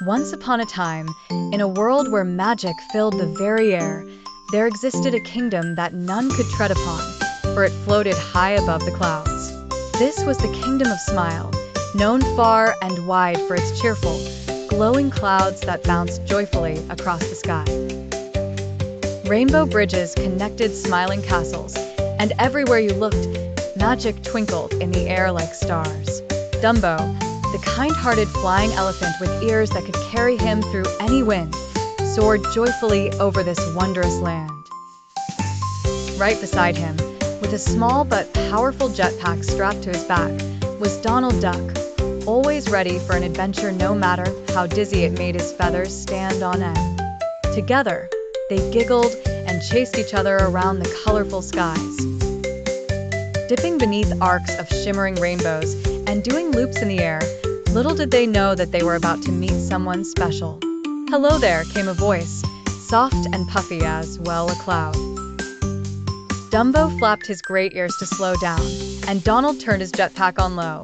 Once upon a time, in a world where magic filled the very air, there existed a kingdom that none could tread upon, for it floated high above the clouds. This was the Kingdom of Smile, known far and wide for its cheerful, glowing clouds that bounced joyfully across the sky. Rainbow bridges connected smiling castles, and everywhere you looked, magic twinkled in the air like stars. Dumbo, the kind-hearted flying elephant with ears that could carry him through any wind, soared joyfully over this wondrous land. Right beside him, with a small but powerful jetpack strapped to his back, was Donald Duck, always ready for an adventure no matter how dizzy it made his feathers stand on end. Together, they giggled and chased each other around the colorful skies. Dipping beneath arcs of shimmering rainbows and doing loops in the air, little did they know that they were about to meet someone special. "Hello there," came a voice, soft and puffy as, well, a cloud. Dumbo flapped his great ears to slow down, and Donald turned his jetpack on low,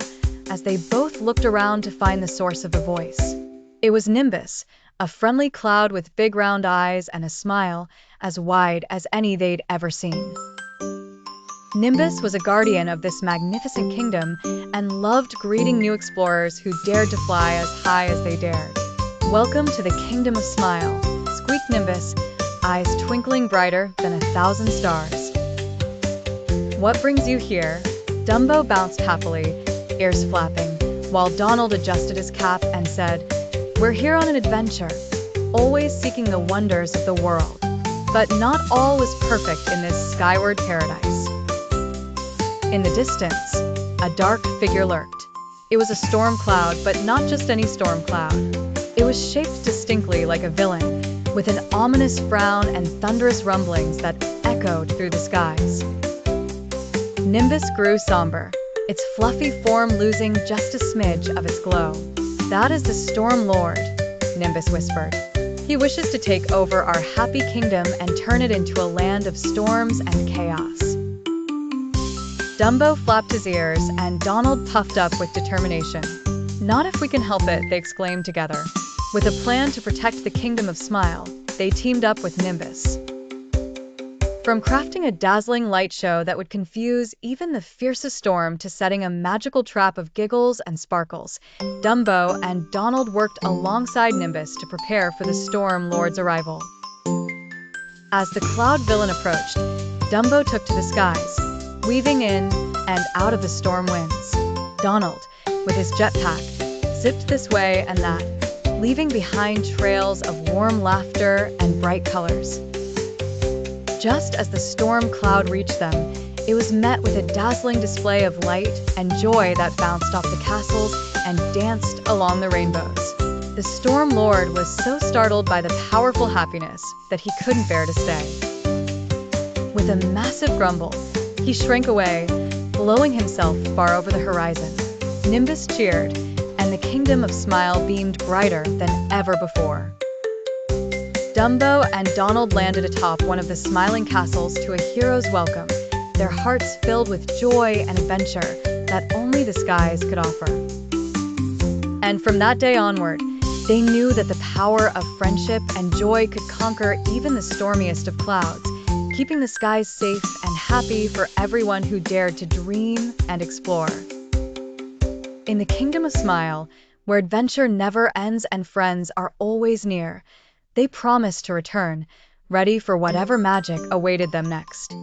as they both looked around to find the source of the voice. It was Nimbus, a friendly cloud with big round eyes and a smile as wide as any they'd ever seen. Nimbus was a guardian of this magnificent kingdom and loved greeting new explorers who dared to fly as high as they dared. "Welcome to the Kingdom of Smile," squeaked Nimbus, eyes twinkling brighter than 1,000 stars. "What brings you here?" Dumbo bounced happily, ears flapping, while Donald adjusted his cap and said, "We're here on an adventure, always seeking the wonders of the world." But not all was perfect in this skyward paradise. In the distance, a dark figure lurked. It was a storm cloud, but not just any storm cloud. It was shaped distinctly like a villain, with an ominous frown and thunderous rumblings that echoed through the skies. Nimbus grew somber, its fluffy form losing just a smidge of its glow. "That is the Storm Lord," Nimbus whispered. "He wishes to take over our happy kingdom and turn it into a land of storms and chaos." Dumbo flapped his ears, and Donald puffed up with determination. "Not if we can help it," they exclaimed together. With a plan to protect the Kingdom of Smile, they teamed up with Nimbus. From crafting a dazzling light show that would confuse even the fiercest storm to setting a magical trap of giggles and sparkles, Dumbo and Donald worked alongside Nimbus to prepare for the Storm Lord's arrival. As the cloud villain approached, Dumbo took to the skies, weaving in and out of the storm winds. Donald, with his jetpack, zipped this way and that, leaving behind trails of warm laughter and bright colors. Just as the storm cloud reached them, it was met with a dazzling display of light and joy that bounced off the castles and danced along the rainbows. The Storm Lord was so startled by the powerful happiness that he couldn't bear to stay. With a massive grumble, he shrank away, blowing himself far over the horizon. Nimbus cheered, and the Kingdom of Smile beamed brighter than ever before. Dumbo and Donald landed atop one of the smiling castles to a hero's welcome, their hearts filled with joy and adventure that only the skies could offer. And from that day onward, they knew that the power of friendship and joy could conquer even the stormiest of clouds, keeping the skies safe and happy for everyone who dared to dream and explore. In the Kingdom of Smile, where adventure never ends and friends are always near, they promised to return, ready for whatever magic awaited them next.